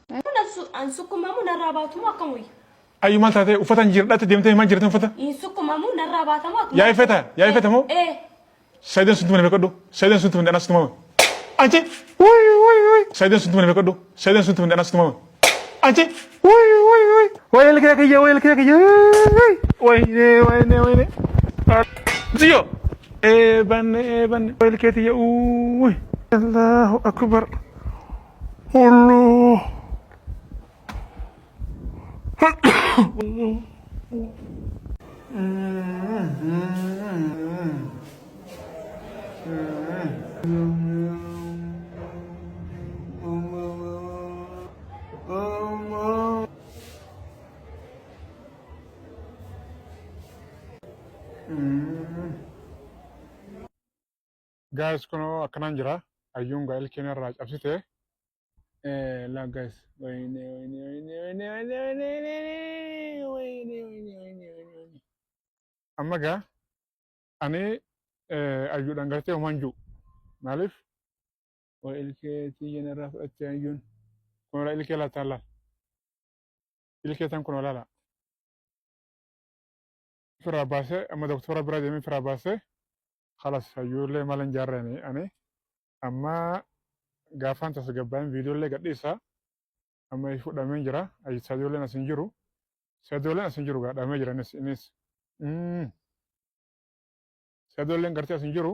Ansukumamu narrabaatuma akkamui. Ayyuu maal taatee uffatan jirdhaatti deemtee maal jirtan uffata? Insukumamu narrabaatama akkamui. Yaa ifeta moo? Saayidaan sun tumane beekadhu. Saayidaan sun tumane anas tumama. Anchi saayidaan sun tumane beekadhu. Saayidaan sun tumane anas tumama. Anchi wayil kiyya wayne Zio banne wayil kiyya Allahu akbar Allah guys kuno akanan jira ayyun ga ilkeen irraa cabsite la guys wayne amma ga ani ayyuudhaan gartee homanju maaliif way ilkee tiyyan irraa fudhatte ayyuun kunola ilkee laataala ilkee tan kunola firaa baase amma doktora bira deemee firaa baase خلاص ayyuullee malan jaarrani ani amma gaafan tasgabbaan viidiyoolee gadhiisa amma fudhamee jira ay sadiyooleen asin jiru gaadhamee jira innis sadiyooleen gartee asin jiru